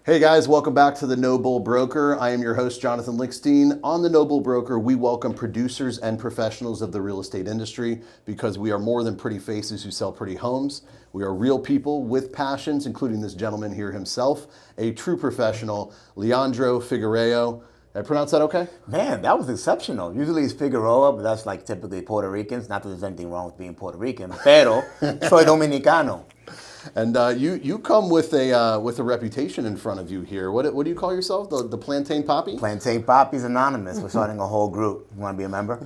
Hey guys, welcome back to the No Bull Broker. I am your host, Jonathan Lickstein. On the No Bull Broker, we welcome producers and professionals of the real estate industry because we are more than pretty faces who sell pretty homes. We are real people with passions, including this gentleman here himself, a true professional, Leandro Figuereo. Did I pronounce that okay? Man, that was exceptional. Usually it's Figueroa, but that's like typically Puerto Ricans. Not that there's anything wrong with being Puerto Rican, pero soy dominicano. And you come with a reputation in front of you here. What do you call yourself? The Plantain Poppy? Plantain Poppy's Anonymous. We're starting a whole group. You want to be a member?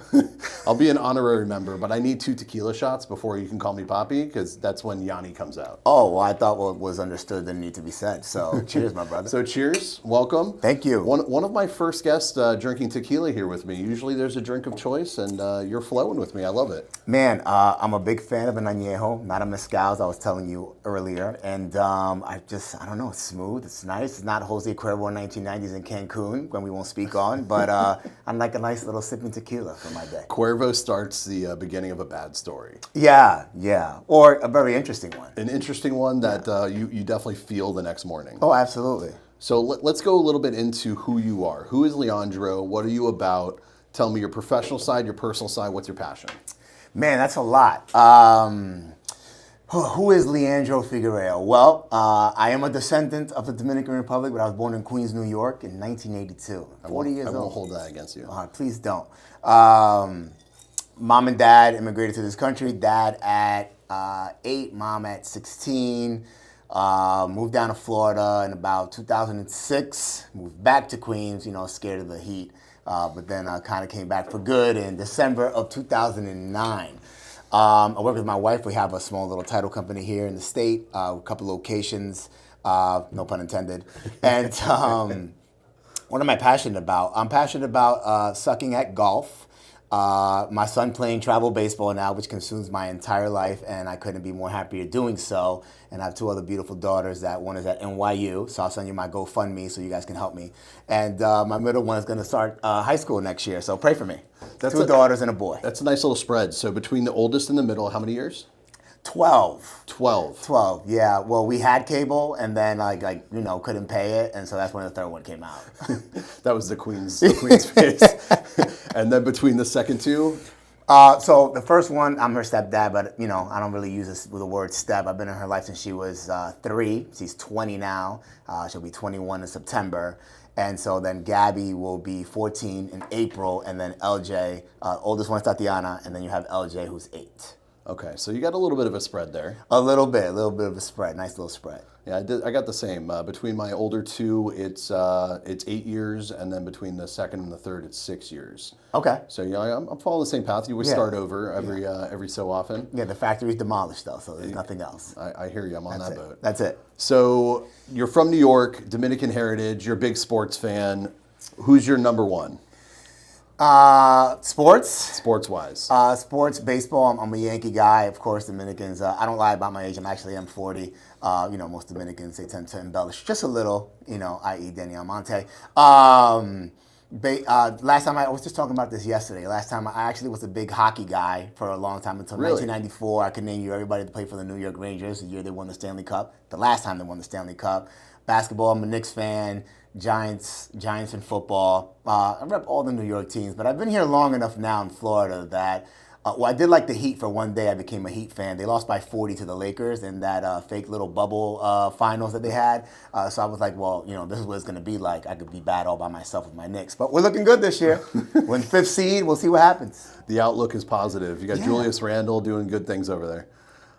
I'll be an honorary member, but I need 2 tequila shots before you can call me Poppy, because that's when Yanni comes out. Oh, well, I thought what was understood didn't need to be said. So cheers, my brother. So cheers, welcome. Thank you. One of my first guests drinking tequila here with me. Usually there's a drink of choice, and you're flowing with me. I love it. Man, I'm a big fan of an añejo, not a mezcal, as I was telling you earlier. And I don't know, it's smooth, it's nice. It's not Jose Cuervo 1990s in Cancun, when we won't speak on, but I'm like a nice little sipping tequila for my day. Cuervo starts the beginning of a bad story. Yeah. Or a very interesting one. An interesting one that you definitely feel the next morning. Oh, absolutely. So let's go a little bit into who you are. Who is Leandro? What are you about? Tell me your professional side, your personal side. What's your passion? Man, that's a lot. Who is Leandro Figuereo? Well, I am a descendant of the Dominican Republic, but I was born in Queens, New York in 1982. 40 years old. I won't hold that against you. Please don't. Mom and dad immigrated to this country. Dad at 8, mom at 16. Moved down to Florida in about 2006. Moved back to Queens, scared of the heat. But then kind of came back for good in December of 2009. I work with my wife. We have a small little title company here in the state, a couple locations, no pun intended. And what am I passionate about? I'm passionate about sucking at golf. My son playing travel baseball now, which consumes my entire life, and I couldn't be more happier doing so. And I have 2 other beautiful daughters. One is at NYU, so I'll send you my GoFundMe so you guys can help me. And my middle one is going to start high school next year, so pray for me. That's 2 daughters and a boy. That's a nice little spread. So between the oldest and the middle, how many years? 12. 12. Yeah. Well, we had cable, and then couldn't pay it, and so that's when the third one came out. That was the Queen's face. And then between the second 2? So the first one, I'm her stepdad, but I don't really use this with the word step. I've been in her life since she was 3. She's 20 now. She'll be 21 in September. And so then Gabby will be 14 in April, and then LJ, oldest one's Tatiana, and then you have LJ who's 8. Okay, so you got a little bit of a spread there. A little bit of a spread, nice little spread. Yeah, I got the same. Between my older 2, it's 8 years, and then between the second and the third, it's 6 years. Okay. So I'm following the same path. You always start over every so often. Yeah, the factory's demolished though, so there's nothing else. I hear you. I'm on that boat. That's it. So you're from New York, Dominican heritage. You're a big sports fan. Who's your number one? Sports. Sports-wise. Sports, baseball. I'm a Yankee guy, of course. Dominicans. I don't lie about my age. I'm 40. Most Dominicans, they tend to embellish just a little. I.e. Danny Almonte. Last time I was just talking about this yesterday. Last time I actually was a big hockey guy for a long time until 1994. I could name you everybody that played for the New York Rangers the year they won the Stanley Cup. The last time they won the Stanley Cup. Basketball. I'm a Knicks fan. Giants in football. I rep all the New York teams, but I've been here long enough now in Florida that, I did like the Heat for one day. I became a Heat fan. They lost by 40 to the Lakers in that fake little bubble finals that they had. So I was like, well, this is what it's going to be like. I could be bad all by myself with my Knicks. But we're looking good this year. We're in 5th seed. We'll see what happens. The outlook is positive. You got Julius Randle doing good things over there.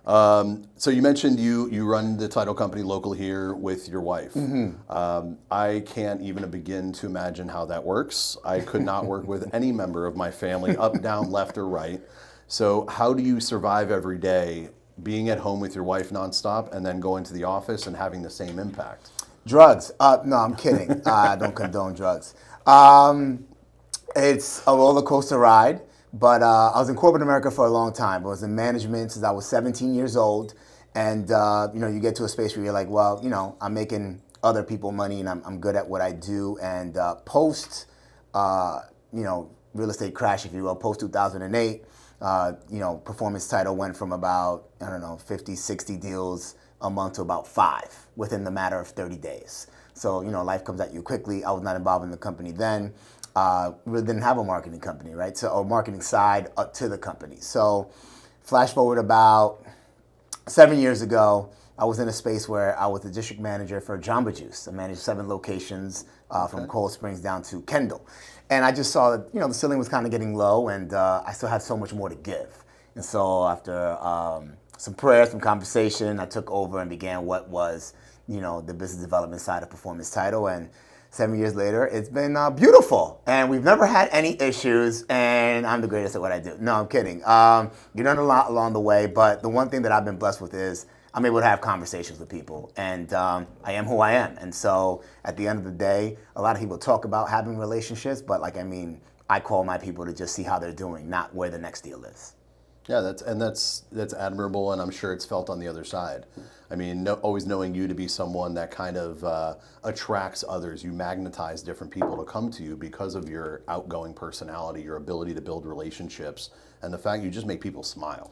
So you mentioned you run the title company local here with your wife. Mm-hmm. I can't even begin to imagine how that works. I could not work with any member of my family, up, down, left, or right. So how do you survive every day being at home with your wife nonstop and then going to the office and having the same impact? Drugs. No, I'm kidding. I don't condone drugs. It's a roller coaster ride. But I was in corporate America for a long time. I was in management since I was 17 years old. And, you get to a space where you're like, well, I'm making other people money and I'm good at what I do. And post, real estate crash, if you will, post 2008, performance title went from about, 50, 60 deals a month to about 5 within the matter of 30 days. So, life comes at you quickly. I was not involved in the company then. We really didn't have a marketing company, right? So, or marketing side to the company. So, flash forward about 7 years ago, I was in a space where I was the district manager for Jamba Juice. I managed 7 locations from Cold Springs down to Kendall. And I just saw that, the ceiling was kind of getting low, and I still had so much more to give. And so after some prayer, some conversation, I took over and began what was, the business development side of Performance Title. And 7 years later, it's been beautiful. And we've never had any issues, and I'm the greatest at what I do. No, I'm kidding. You learn a lot along the way, but the one thing that I've been blessed with is I'm able to have conversations with people, and I am who I am. And so at the end of the day, a lot of people talk about having relationships, but I call my people to just see how they're doing, not where the next deal is. Yeah, that's admirable, and I'm sure it's felt on the other side. I mean, always knowing you to be someone that kind of attracts others. You magnetize different people to come to you because of your outgoing personality, your ability to build relationships, and the fact you just make people smile.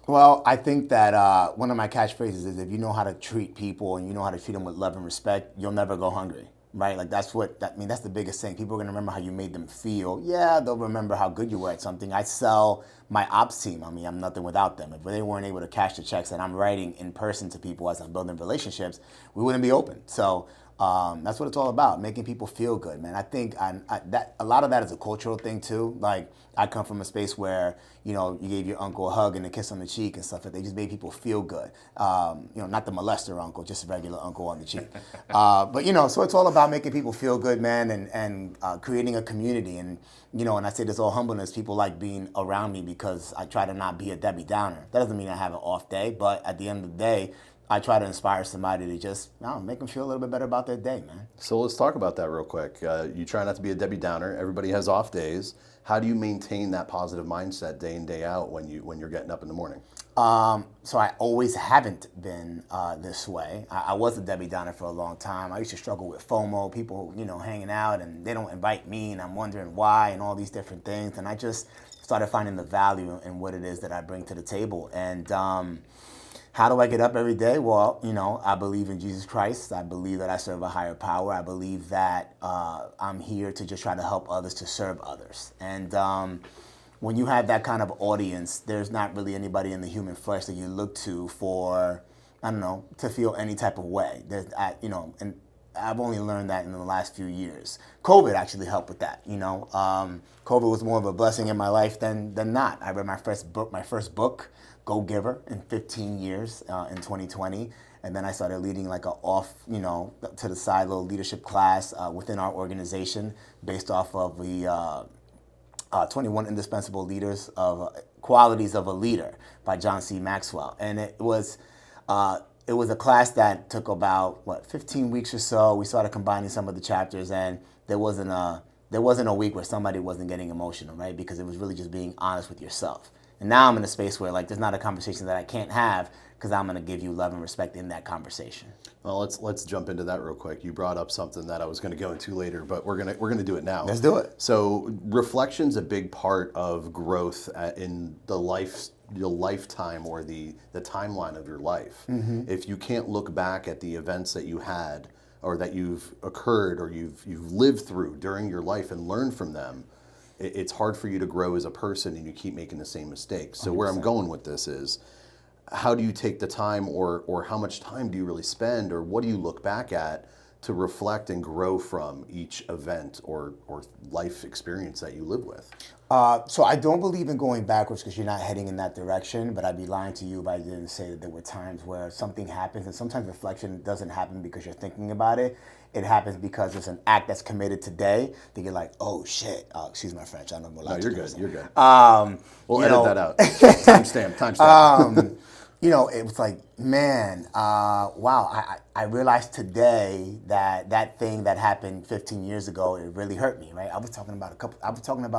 Well, I think that one of my catchphrases is if you know how to treat people and you know how to treat them with love and respect, you'll never go hungry, right? Like that's the biggest thing. People are going to remember how you made them feel. Yeah, they'll remember how good you were at something. I sell my ops team. I'm nothing without them. If they weren't able to cash the checks that I'm writing in person to people as I'm building relationships, we wouldn't be open. So that's what it's all about, making people feel good, man. I think that a lot of that is a cultural thing too. Like I come from a space where you gave your uncle a hug and a kiss on the cheek and stuff like that. They just made people feel good. Not the molester uncle, just a regular uncle on the cheek. But so it's all about making people feel good, man, and creating a community. And and I say this all humbleness. People like being around me because I try to not be a Debbie Downer. That doesn't mean I have an off day, but at the end of the day, I try to inspire somebody to just make them feel a little bit better about their day, man. So let's talk about that real quick. You try not to be a Debbie Downer. Everybody has off days. How do you maintain that positive mindset day in, day out when you're getting up in the morning? So I always haven't been this way. I was a Debbie Downer for a long time. I used to struggle with FOMO, people hanging out and they don't invite me and I'm wondering why and all these different things. And I just started finding the value in what it is that I bring to the table. And how do I get up every day? Well, I believe in Jesus Christ. I believe that I serve a higher power. I believe that I'm here to just try to help others, to serve others. And when you have that kind of audience, there's not really anybody in the human flesh that you look to for, to feel any type of way. And I've only learned that in the last few years. COVID actually helped with that. COVID was more of a blessing in my life than not. I read my first book, Go Giver, in 15 years in 2020. And then I started leading like to the side little leadership class within our organization based off of the 21 Indispensable Leaders of Qualities of a Leader by John C. Maxwell. And it was a class that took about 15 weeks or so. We started combining some of the chapters, and there wasn't a week where somebody wasn't getting emotional, right? Because it was really just being honest with yourself. And now I'm in a space where there's not a conversation that I can't have because I'm going to give you love and respect in that conversation. Well, let's jump into that real quick. You brought up something that I was going to go into later, but we're gonna do it now. Let's do it. So reflection's a big part of growth in your lifetime or the timeline of your life. Mm-hmm. If you can't look back at the events that you had or that you've occurred or you've lived through during your life and learn from them, it's hard for you to grow as a person and you keep making the same mistakes. So 100%. Where I'm going with this is, how do you take the time or how much time do you really spend or what do you look back at to reflect and grow from each event or life experience that you live with? So I don't believe in going backwards because you're not heading in that direction, but I'd be lying to you if I didn't say that there were times where something happens, and sometimes reflection doesn't happen because you're thinking about it. It happens because it's an act that's committed today that you're like, oh shit, excuse my French, I don't know. No, you're good, you're good. We'll edit that out. Timestamp. It was like, man, wow, I realized today that thing that happened 15 years ago, it really hurt me, right? I was talking about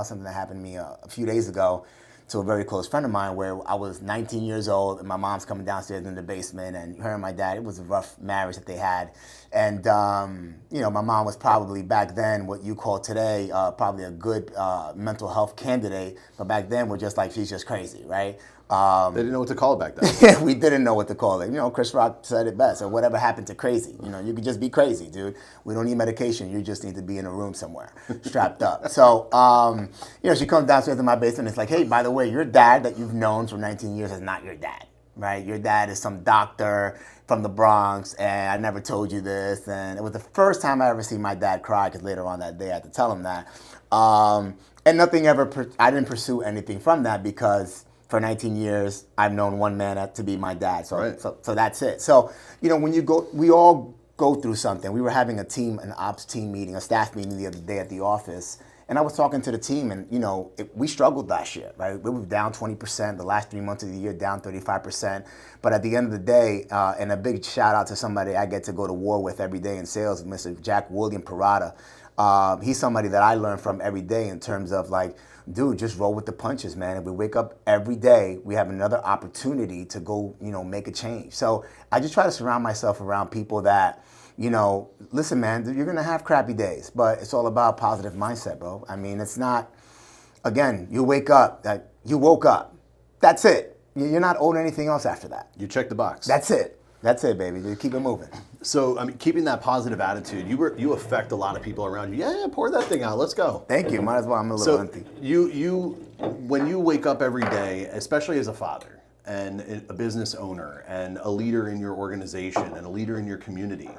something that happened to me a few days ago to a very close friend of mine where I was 19 years old and my mom's coming downstairs in the basement and her and my dad, it was a rough marriage that they had. And, my mom was probably back then what you call today probably a good mental health candidate, but back then we're just like, she's just crazy, right? They didn't know what to call it back then. We didn't know what to call it. You know, Chris Rock said it best, or whatever happened to crazy. You know, you could just be crazy, dude. We don't need medication. You just need to be in a room somewhere, strapped up. So, you know, she comes downstairs to my basement and it's like, hey, by the way, your dad that you've known for 19 years is not your dad, right? Your dad is some doctor from the Bronx, and I never told you this. And it was the first time I ever seen my dad cry, because later on that day I had to tell him that. And nothing ever, I didn't pursue anything from that, because for 19 years, I've known one man to be my dad. So, right. so that's it. So, you know, when you go, we all go through something. We were having an ops team meeting, a staff meeting the other day at the office. And I was talking to the team, and, you know, we struggled last year, right? We were down 20%, the last 3 months of the year down 35%. But at the end of the day, and a big shout out to somebody I get to go to war with every day in sales, Mr. Jack William Parada. He's somebody that I learn from every day in terms of, like, dude, just roll with the punches, man. If we wake up every day, we have another opportunity to go, you know, make a change. So I just try to surround myself around people that, you know, listen, man, you're going to have crappy days, but it's all about positive mindset, bro. I mean, it's not, again, you wake up, you woke up. That's it. You're not owed anything else after that. You check the box. That's it. That's it, baby. Just keep it moving. So, I mean, keeping that positive attitude, you affect a lot of people around you. Yeah, pour that thing out. Let's go. Thank you. Might as well. I'm a little empty. When you wake up every day, especially as a father and a business owner and a leader in your organization and a leader in your community,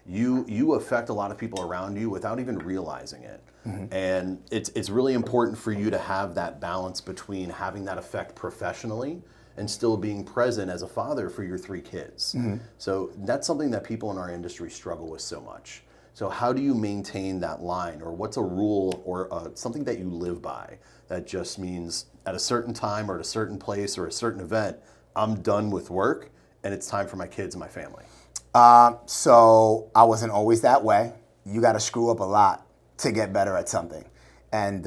you affect a lot of people around you without even realizing it. Mm-hmm. And it's really important for you to have that balance between having that effect professionally and still being present as a father for your 3 kids. Mm-hmm. So that's something that people in our industry struggle with so much. So how do you maintain that line, or what's a rule or something that you live by that just means at a certain time or at a certain place or a certain event, I'm done with work and it's time for my kids and my family? So I wasn't always that way. You got to screw up a lot to get better at something. And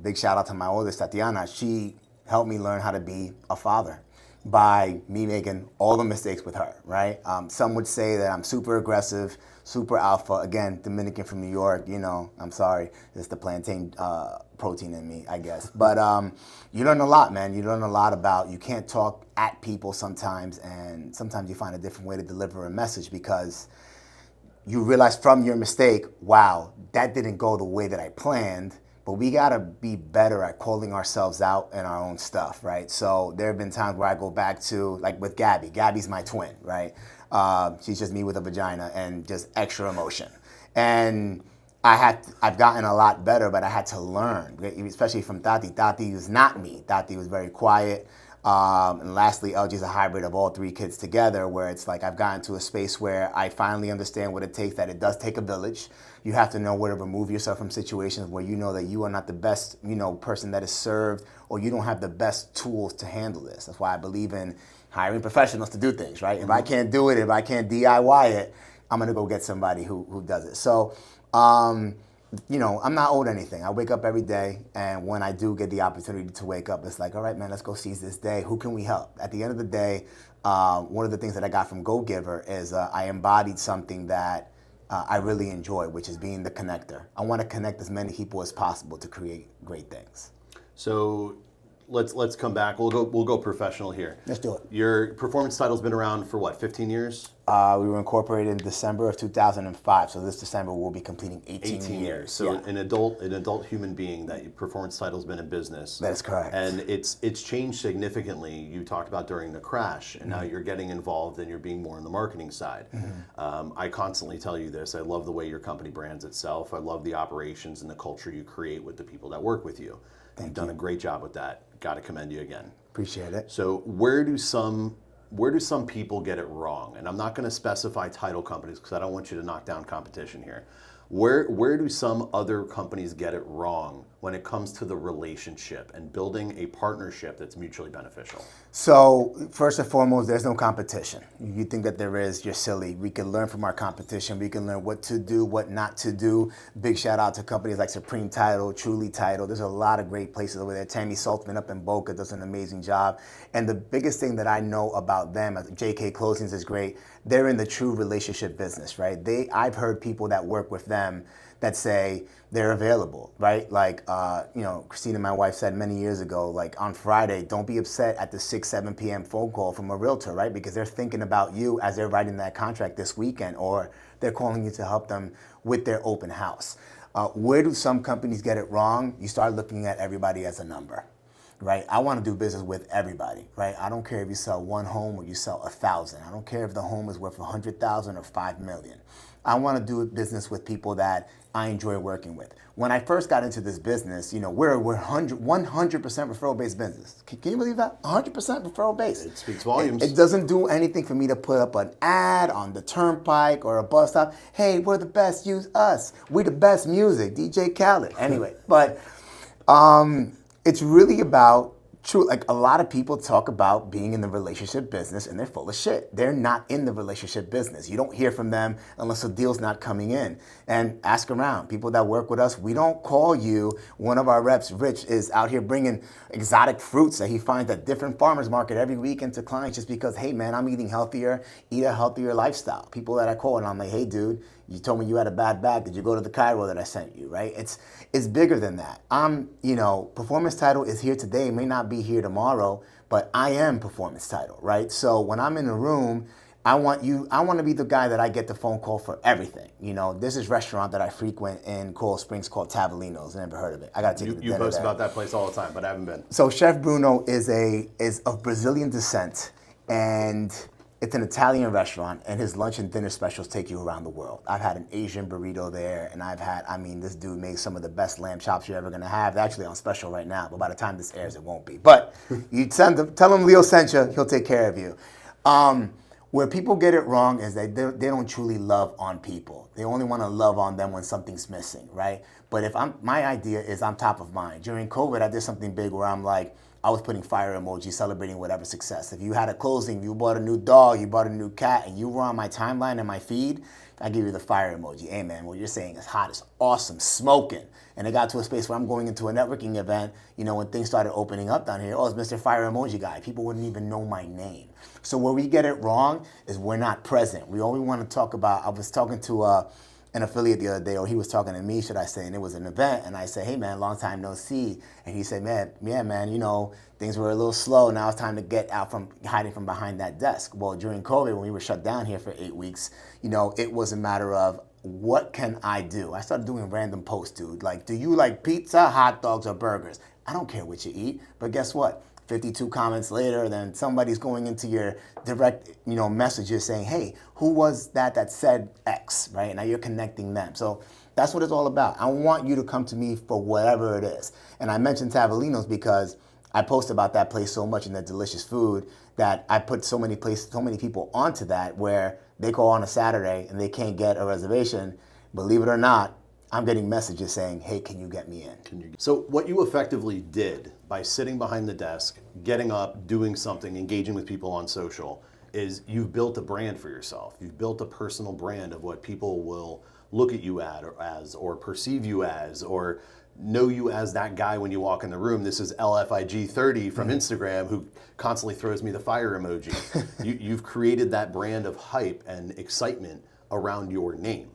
big shout out to my oldest, Tatiana. She helped me learn how to be a father by me making all the mistakes with her, right? Some would say that I'm super aggressive, super alpha. Again, Dominican from New York, you know, I'm sorry. It's the plantain protein in me, I guess. But you learn a lot, man. You learn a lot about, you can't talk at people sometimes, and sometimes you find a different way to deliver a message, because you realize from your mistake, wow, that didn't go the way that I planned. But we gotta be better at calling ourselves out in our own stuff, right? So there have been times where I go back to, like with Gabby. Gabby's my twin, right? She's just me with a vagina and just extra emotion. And I've gotten a lot better, but I had to learn, especially from Tati. Tati was not me. Tati was very quiet. And lastly, LG's a hybrid of all 3 kids together, where it's like I've gotten to a space where I finally understand what it takes, that it does take a village. You have to know where to remove yourself from situations where you know that you are not the best, you know, person that is served, or you don't have the best tools to handle this. That's why I believe in hiring professionals to do things, right? Mm-hmm. If I can't do it, if I can't DIY it, I'm gonna go get somebody who does it. So, you know, I'm not owed anything. I wake up every day, and when I do get the opportunity to wake up, it's like, all right, man, let's go seize this day. Who can we help? At the end of the day, one of the things that I got from Go Giver is I embodied something that I really enjoy, which is being the connector. I want to connect as many people as possible to create great things. So let's come back. We'll go professional here. Let's do it. Your performance title's been around for what, 15 years? We were incorporated in December of 2005, so this December we'll be completing 18 years. So yeah. an adult human being, that your performance title's been in business. That is correct. And it's changed significantly. You talked about during the crash, and now you're getting involved and you're being more on the marketing side. Mm-hmm. I constantly tell you this. I love the way your company brands itself. I love the operations and the culture you create with the people that work with you. You've done a great job with that. Got to commend you again. Appreciate it. So where do some people get it wrong? And I'm not going to specify title companies because I don't want you to knock down competition here. Where do some other companies get it wrong when it comes to the relationship and building a partnership that's mutually beneficial? So first and foremost, there's no competition. You think that there is, you're silly. We can learn from our competition. We can learn what to do, what not to do. Big shout out to companies like Supreme Title, Truly Title. There's a lot of great places over there. Tammy Saltzman up in Boca does an amazing job. And the biggest thing that I know about them, JK Closings is great. They're in the true relationship business, right? I've heard people that work with them that say they're available, right? Like, Christina, my wife, said many years ago, like on Friday, don't be upset at the 6, 7 p.m. phone call from a realtor, right? Because they're thinking about you as they're writing that contract this weekend, or they're calling you to help them with their open house. Where do some companies get it wrong? You start looking at everybody as a number, right? I want to do business with everybody, right? I don't care if you sell one home or you sell 1,000. I don't care if the home is worth 100,000 or 5 million. I want to do business with people that I enjoy working with. When I first got into this business, we're 100% referral-based business. Can you believe that? 100% referral-based. It speaks volumes. It doesn't do anything for me to put up an ad on the turnpike or a bus stop. Hey, we're the best, use us. We're the best music, DJ Khaled. Anyway, but it's really about true. Like, a lot of people talk about being in the relationship business and they're full of shit. They're not in the relationship business. You don't hear from them unless a deal's not coming in. And ask around. People that work with us, we don't call you. One of our reps, Rich, is out here bringing exotic fruits that he finds at different farmers market every weekend to clients just because, hey man, I'm eating healthier, eat a healthier lifestyle. People that I call and I'm like, hey dude, you told me you had a bad back. Did you go to the Cairo that I sent you, right? It's bigger than that. Performance Title is here today, may not be here tomorrow, but I am Performance Title, right? So when I'm in a room, I want to be the guy that I get the phone call for everything. There's this restaurant that I frequent in Coral Springs called Tavolino's. Never heard of it. I got to take you to dinner. You post there about that place all the time, but I haven't been. So Chef Bruno is of Brazilian descent, and it's an Italian restaurant, and his lunch and dinner specials take you around the world. I've had an Asian burrito there, and this dude makes some of the best lamb chops you're ever gonna have. They're actually on special right now, but by the time this airs, it won't be. But you tell him Leo sent you, he'll take care of you. Where people get it wrong is that they don't truly love on people. They only want to love on them when something's missing, right? But my idea is I'm top of mind. During COVID, I did something big where I'm like, I was putting fire emojis celebrating whatever success. If you had a closing, you bought a new dog, you bought a new cat, and you were on my timeline and my feed, I give you the fire emoji. Hey man, what you're saying is hot, it's awesome, smoking. And it got to a space where I'm going into a networking event, when things started opening up down here, oh, it's Mr. Fire Emoji Guy. People wouldn't even know my name. So where we get it wrong is we're not present. We only want to talk about, I was talking to an affiliate the other day, or he was talking to me, should I say, and it was an event, and I said, hey man, long time no see. And he said, man, things were a little slow. Now it's time to get out from hiding from behind that desk. Well, during COVID, when we were shut down here for 8 weeks, it was a matter of, what can I do? I started doing random posts, dude. Like, do you like pizza, hot dogs, or burgers? I don't care what you eat, but guess what? 52 comments later, then somebody's going into your direct, messages saying, hey, who was that said X, right? Now you're connecting them. So that's what it's all about. I want you to come to me for whatever it is. And I mentioned Tavolino's because I post about that place so much and their delicious food that I put so many people onto that where they call on a Saturday and they can't get a reservation. Believe it or not, I'm getting messages saying, hey, can you get me in? So what you effectively did by sitting behind the desk, getting up, doing something, engaging with people on social, is you've built a brand for yourself. You've built a personal brand of what people will look at you as, or perceive you as, or know you as that guy when you walk in the room. This is LFIG30 from Instagram who constantly throws me the fire emoji. You've created that brand of hype and excitement around your name.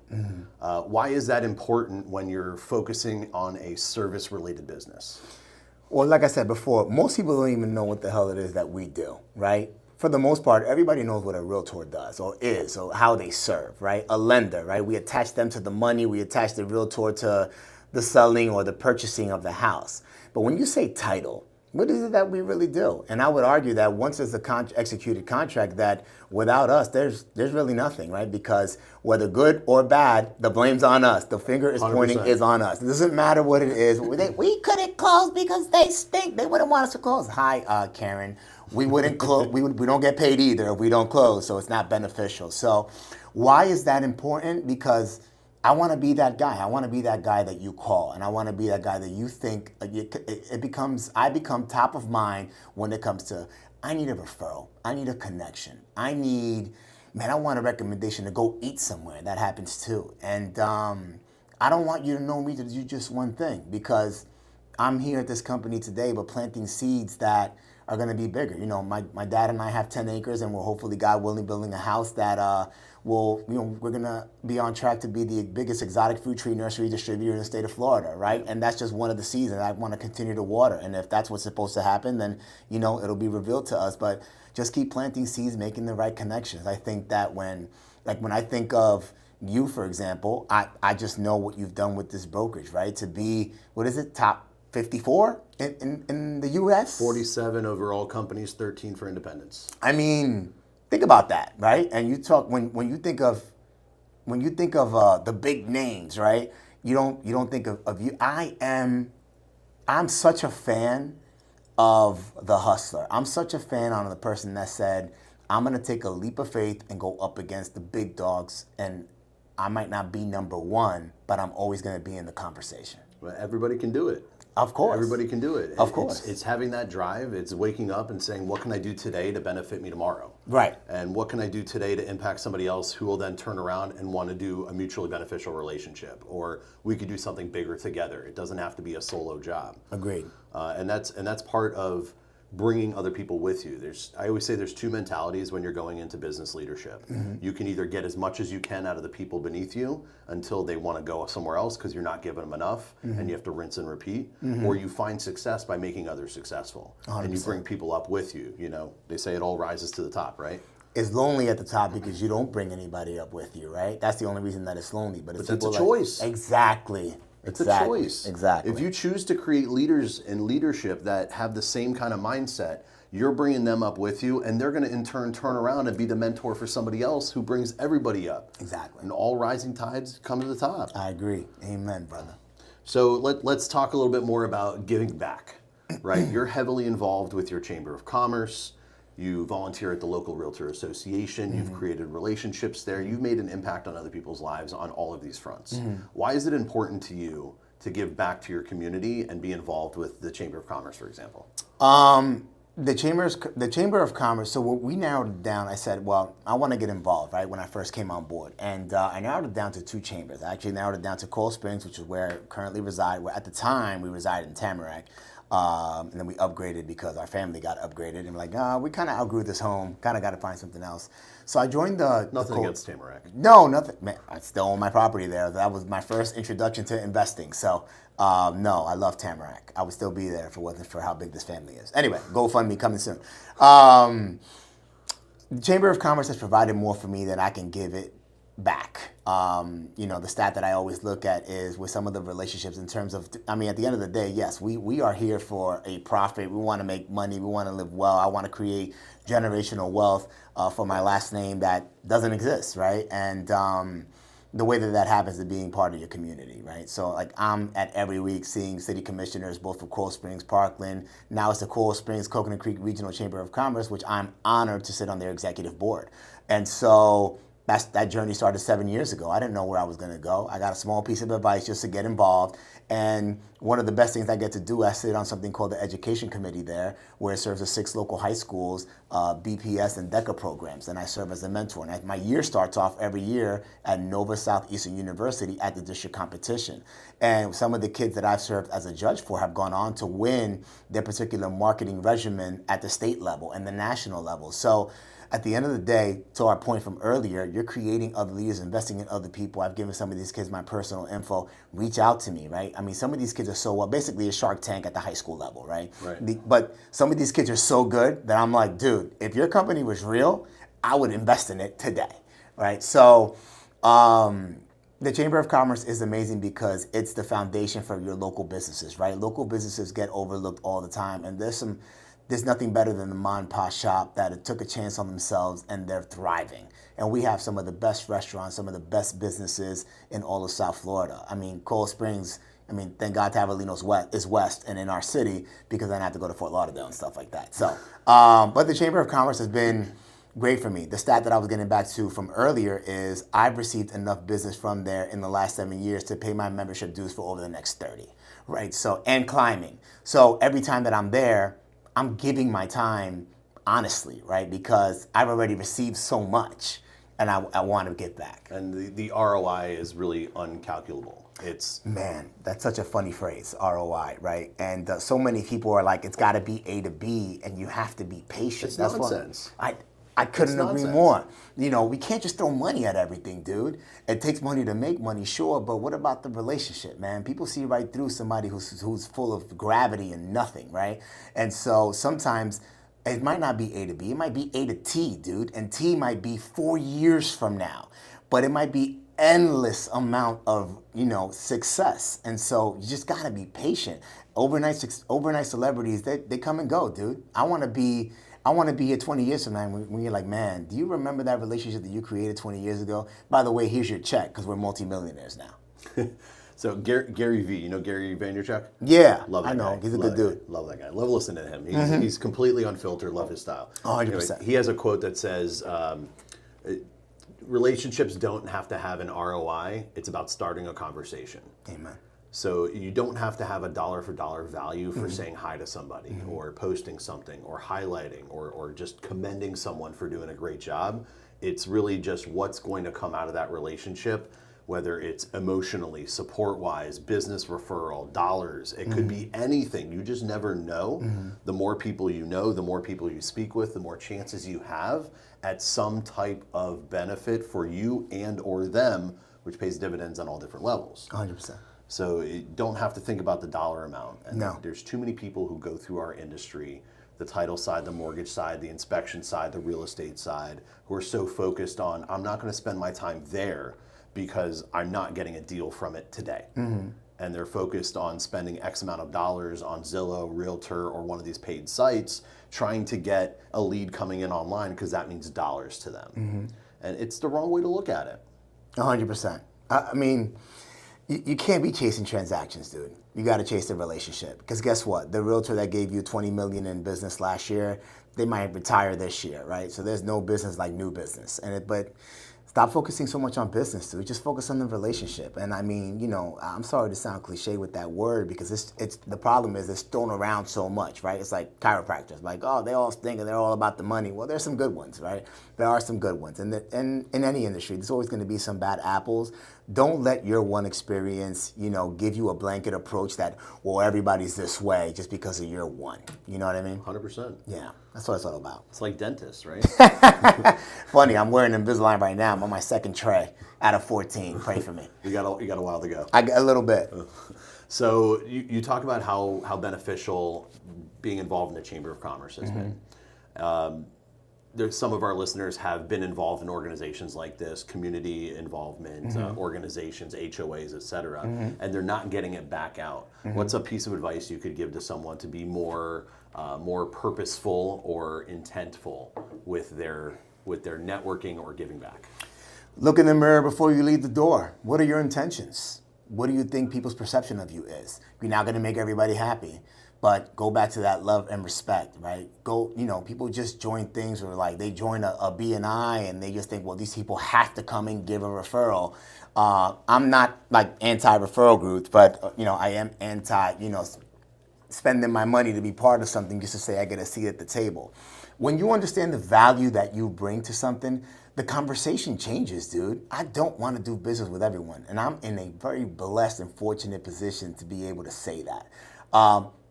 Why is that important when you're focusing on a service-related business? Well, like I said before, most people don't even know what the hell it is that we do, right? For the most part, everybody knows what a realtor does or is, or how they serve, right? A lender, right? We attach them to the money, we attach the realtor to the selling or the purchasing of the house. But when you say title, what is it that we really do? And I would argue that once there's a executed contract, that without us, there's really nothing, right? Because whether good or bad, the blame's on us. The finger is 100%. Pointing is on us. It doesn't matter what it is. We couldn't close because they stink. They wouldn't want us to close. Hi, Karen. We wouldn't close. We don't get paid either if we don't close, so it's not beneficial. So why is that important? Because I want to be that guy. I want to be that guy that you call, and I want to be that guy that you think I become top of mind when it comes to, I need a referral. I need a connection. I want a recommendation to go eat somewhere. That happens too. And I don't want you to know me to do just one thing, because I'm here at this company today, but planting seeds that are going to be bigger. You know, my dad and I have 10 acres, and we're hopefully, God willing, building a house that we're going to be on track to be the biggest exotic fruit tree nursery distributor in the state of Florida, right? And that's just one of the seeds that I want to continue to water. And if that's what's supposed to happen, then, you know, it'll be revealed to us. But just keep planting seeds, making the right connections. I think that when I think of you, for example, I just know what you've done with this brokerage, right? To be, what is it, top 54 in the U.S.? 47 overall companies, 13 for independents. I mean, think about that, right? And you talk when you think of the big names, right? You don't think of you. I'm such a fan of the hustler. I'm such a fan of the person that said, I'm gonna take a leap of faith and go up against the big dogs, and I might not be number one, but I'm always gonna be in the conversation. Well, everybody can do it. Of course. Everybody can do it. Of course. It's having that drive. It's waking up and saying, what can I do today to benefit me tomorrow? Right. And what can I do today to impact somebody else who will then turn around and want to do a mutually beneficial relationship? Or we could do something bigger together. It doesn't have to be a solo job. Agreed. And that's part of bringing other people with you. I always say there's two mentalities when you're going into business leadership. Mm-hmm. You can either get as much as you can out of the people beneath you until they want to go somewhere else because you're not giving them enough, mm-hmm. and you have to rinse and repeat, mm-hmm. or you find success by making others successful. 100%. And you bring people up with you. You know, they say it all rises to the top, right? It's lonely at the top because you don't bring anybody up with you, right? That's the only reason that it's lonely. But that's a choice. Exactly. It's a choice. Exactly. If you choose to create leaders in leadership that have the same kind of mindset, you're bringing them up with you, and they're going to in turn turn around and be the mentor for somebody else who brings everybody up. Exactly. And all rising tides come to the top. I agree. Amen, brother. So let's talk a little bit more about giving back, right? You're heavily involved with your Chamber of Commerce. You volunteer at the local Realtor Association. Mm-hmm. You've created relationships there. You've made an impact on other people's lives on all of these fronts. Mm-hmm. Why is it important to you to give back to your community and be involved with the Chamber of Commerce, for example? The Chamber of Commerce, so what we narrowed it down, I said, well, I want to get involved, right, when I first came on board. And I narrowed it down to two chambers. I actually narrowed it down to Coral Springs, which is where I currently reside. Where at the time, we resided in Tamarack. And then we upgraded because our family got upgraded. And we're like, we kind of outgrew this home, kind of got to find something else. So I joined Nothing against Tamarack. No, nothing. Man, I still own my property there. That was my first introduction to investing. So, no, I love Tamarack. I would still be there if it wasn't for how big this family is. Anyway, GoFundMe coming soon. The Chamber of Commerce has provided more for me than I can give it back. The stat that I always look at is with some of the relationships in terms of, at the end of the day, yes, we are here for a profit. We want to make money. We want to live well. I want to create generational wealth for my last name that doesn't exist, right? And the way that happens is being part of your community, right? So like I'm at every week seeing city commissioners, both for Coral Springs, Parkland. Now it's the Coral Springs, Coconut Creek Regional Chamber of Commerce, which I'm honored to sit on their executive board. And so that journey started 7 years ago. I didn't know where I was going to go. I got a small piece of advice just to get involved. And one of the best things I get to do, I sit on something called the Education Committee there, where it serves the 6 local high schools, BPS and DECA programs, and I serve as a mentor. And my year starts off every year at Nova Southeastern University at the district competition. And some of the kids that I've served as a judge for have gone on to win their particular marketing regimen at the state level and the national level. So at the end of the day, to our point from earlier, you're creating other leaders, investing in other people. I've given some of these kids my personal info. Reach out to me, right? Some of these kids are so well, basically a Shark Tank at the high school level, right? But some of these kids are so good that I'm like, dude, if your company was real, I would invest in it today, right? So the Chamber of Commerce is amazing because it's the foundation for your local businesses, right? Local businesses get overlooked all the time, and there's nothing better than the mom and pop shop that took a chance on themselves and they're thriving. And we have some of the best restaurants, some of the best businesses in all of South Florida. Coral Springs, thank God Tavalino's is west and in our city because I don't have to go to Fort Lauderdale and stuff like that. So, but the Chamber of Commerce has been great for me. The stat that I was getting back to from earlier is I've received enough business from there in the last 7 years to pay my membership dues for over the next 30, right? So, and climbing. So every time that I'm there, I'm giving my time honestly, right? Because I've already received so much. and I want to give back. And the ROI is really uncalculable. Man, that's such a funny phrase, ROI, right? And so many people are like, it's got to be A to B, and you have to be patient. It's nonsense. I couldn't agree more. You know, we can't just throw money at everything, dude. It takes money to make money, sure, but what about the relationship, man? People see right through somebody who's full of gravity and nothing, right? And so sometimes it might not be A to B. It might be A to T, dude. And T might be 4 years from now. But it might be endless amount of, success. And so you just got to be patient. Overnight celebrities, they come and go, dude. I want to be here 20 years from now when you're like, man, do you remember that relationship that you created 20 years ago? By the way, here's your check because we're multimillionaires now. So Gary V, you know Gary Vaynerchuk? Yeah, Love that I know. guy. He's a good dude. Love that guy. Love listening to him. He's completely unfiltered. Love his style. 100%. Anyway, he has a quote that says, relationships don't have to have an ROI. It's about starting a conversation. Amen. So you don't have to have a dollar for dollar value for saying hi to somebody or posting something or highlighting or just commending someone for doing a great job. It's really just what's going to come out of that relationship, whether it's emotionally, support-wise, business referral, dollars. It could be anything. You just never know. The more people you know, the more people you speak with, the more chances you have at some type of benefit for you and or them, which pays dividends on all different levels. 100%. So you don't have to think about the dollar amount. And No. there's too many people who go through our industry, the title side, the mortgage side, the inspection side, the real estate side, who are so focused on, I'm not going to spend my time there because I'm not getting a deal from it today. And they're focused on spending X amount of dollars on Zillow, Realtor, or one of these paid sites, trying to get a lead coming in online because that means dollars to them. And it's the wrong way to look at it. 100%. I mean, you can't be chasing transactions, dude. You got to chase the relationship. Because guess what? The realtor that gave you $20 million in business last year, they might retire this year, right? So there's no business like new business. But stop focusing so much on business, dude. Just focus on the relationship. And I mean, I'm sorry to sound cliche with that word because it's the problem is it's thrown around so much, right? It's like chiropractors, like, oh, they all stink and they're all about the money. Well, there's some good ones, right? There are some good ones. And in any industry, there's always going to be some bad apples. Don't let your one experience, give you a blanket approach that, well, everybody's this way just because of your one. You know what I mean? 100%. Yeah, that's what it's all about. It's like dentists, right? Funny, I'm wearing Invisalign right now. I'm on my second tray out of 14. Pray for me. You got a while to go. I got a little bit. So you talk about how beneficial being involved in the Chamber of Commerce has been. There's some of our listeners have been involved in organizations like this, community involvement, organizations, HOAs, et cetera, and they're not getting it back out. What's a piece of advice you could give to someone to be more purposeful or intentful with their networking or giving back? Look in the mirror before you leave the door. What are your intentions? What do you think people's perception of you is? You're not going to make everybody happy. But go back to that love and respect, right? People just join things where like they join a BNI and they just think, well, these people have to come and give a referral. I'm not like anti-referral groups, but I am anti, spending my money to be part of something just to say I get a seat at the table. When you understand the value that you bring to something, the conversation changes, dude. I don't want to do business with everyone. And I'm in a very blessed and fortunate position to be able to say that.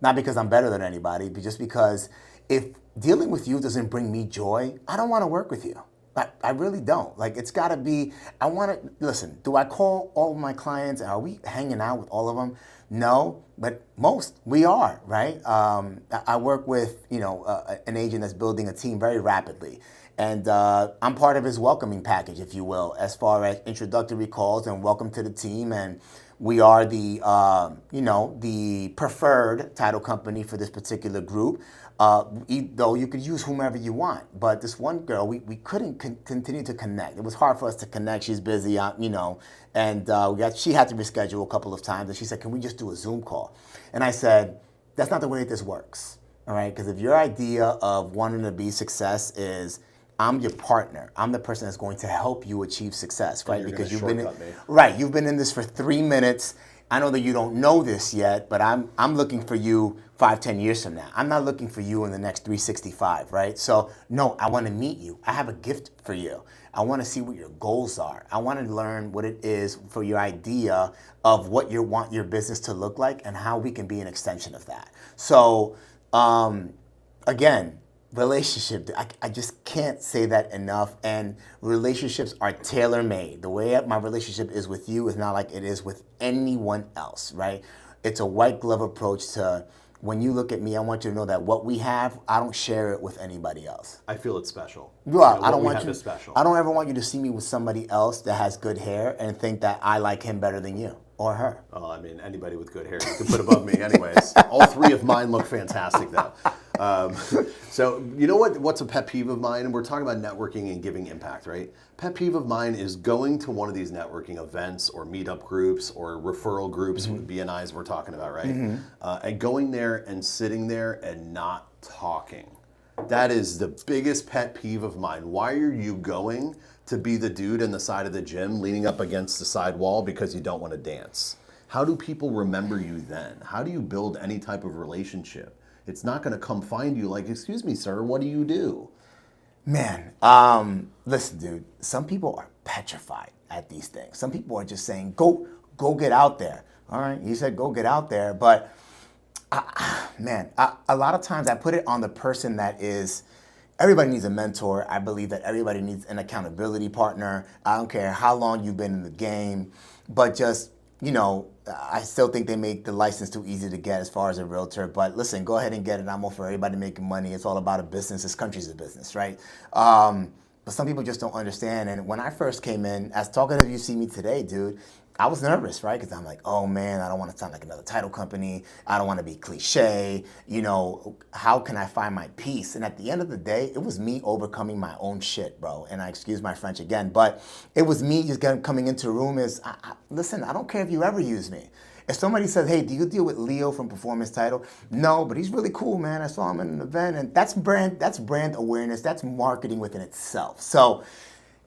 Not because I'm better than anybody, but just because if dealing with you doesn't bring me joy, I don't want to work with you. I really don't. Like, it's got to be, listen, do I call all of my clients? Are we hanging out with all of them? No, but most we are, right? I work with, an agent that's building a team very rapidly. And I'm part of his welcoming package, if you will, as far as introductory calls and welcome to the team. And we are the, the preferred title company for this particular group. Though you could use whomever you want. But this one girl, we couldn't continue to connect. It was hard for us to connect. She's busy, and she had to reschedule a couple of times. And she said, can we just do a Zoom call? And I said, that's not the way this works, all right? Because if your idea of wanting to be success is, I'm your partner. I'm the person that's going to help you achieve success, right? Because you've been in this for 3 minutes I know that you don't know this yet, but I'm looking for you 5, 10 years from now. I'm not looking for you in the next 365, right? So no, I want to meet you. I have a gift for you. I want to see what your goals are. I want to learn what it is for your idea of what you want your business to look like and how we can be an extension of that. So again, relationship, I just can't say that enough. And relationships are tailor-made. The way my relationship is with you is not like it is with anyone else, right? It's a white glove approach to when you look at me, I want you to know that what we have, I don't share it with anybody else. I feel it's special. Yeah, I don't want you. you. Is special. I don't ever want you to see me with somebody else that has good hair and think that I like him better than you or her. Oh, I mean, anybody with good hair you can put above me, anyways. All three of mine look fantastic, though. So you know what's a pet peeve of mine? We're talking about networking and giving impact, right? Pet peeve of mine is going to one of these networking events or meetup groups or referral groups with BNIs we're talking about, right? And going there and sitting there and not talking. That is the biggest pet peeve of mine. Why are you going to be the dude in the side of the gym leaning up against the side wall because you don't want to dance? How do people remember you then? How do you build any type of relationship? It's not going to come find you like, excuse me, sir, what do you do? Man, listen, dude, some people are petrified at these things. Some people are just saying, go get out there. All right, you said go get out there, but a lot of times I put it on the person that is, everybody needs a mentor. I believe that everybody needs an accountability partner. I don't care how long you've been in the game, but just, I still think they make the license too easy to get as far as a realtor. But listen, go ahead and get it. I'm all for everybody making money. It's all about a business. This country's a business, right? But some people just don't understand. And when I first came in, as talkative you see me today, dude, I was nervous, right? Because I'm like, oh man, I don't want to sound like another title company. I don't want to be cliche. How can I find my peace? And at the end of the day, it was me overcoming my own shit, bro. And I excuse my French again, but it was me just coming into a room listen, I don't care if you ever use me. If somebody says, hey, do you deal with Leo from Performance Title? No, but he's really cool, man. I saw him at an event. And that's brand awareness. That's marketing within itself. So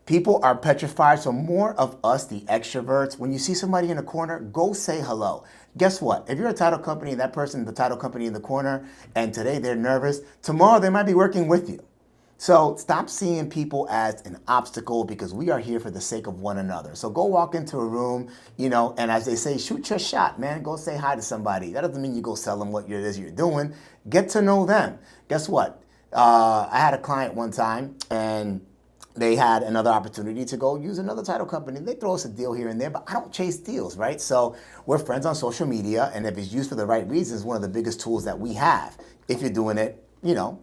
people are petrified, so more of us, the extroverts, when you see somebody in a corner, go say hello. Guess what? If you're a title company, that person, the title company in the corner, and today they're nervous, tomorrow they might be working with you. So stop seeing people as an obstacle because we are here for the sake of one another. So go walk into a room, and as they say, shoot your shot, man. Go say hi to somebody. That doesn't mean you go sell them what it is you're doing. Get to know them. Guess what? I had a client one time, and they had another opportunity to go use another title company. They throw us a deal here and there, but I don't chase deals, right? So we're friends on social media, and if it's used for the right reasons, one of the biggest tools that we have, if you're doing it, the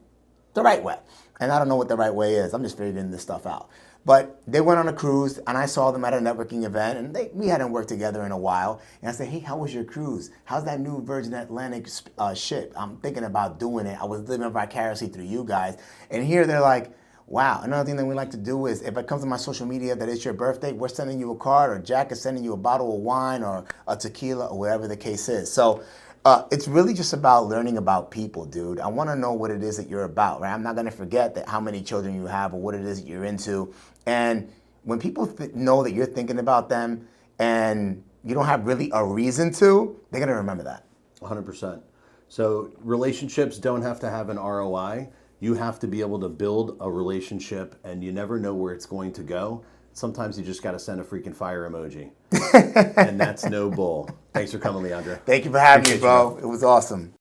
right way. And I don't know what the right way is. I'm just figuring this stuff out. But they went on a cruise, and I saw them at a networking event, and we hadn't worked together in a while. And I said, hey, how was your cruise? How's that new Virgin Atlantic ship? I'm thinking about doing it. I was living vicariously through you guys. And here they're like, wow, another thing that we like to do is if it comes to my social media that it's your birthday, we're sending you a card, or Jack is sending you a bottle of wine or a tequila or whatever the case is. So it's really just about learning about people, dude. I want to know what it is that you're about, right? I'm not going to forget that how many children you have or what it is that you're into. And when people know that you're thinking about them and you don't have really a reason to, they're going to remember that. 100%. So relationships don't have to have an ROI. You have to be able to build a relationship, and you never know where it's going to go. Sometimes you just got to send a freaking fire emoji. And that's no bull. Thanks for coming, Leandro. Thank you for having me, bro. It was awesome.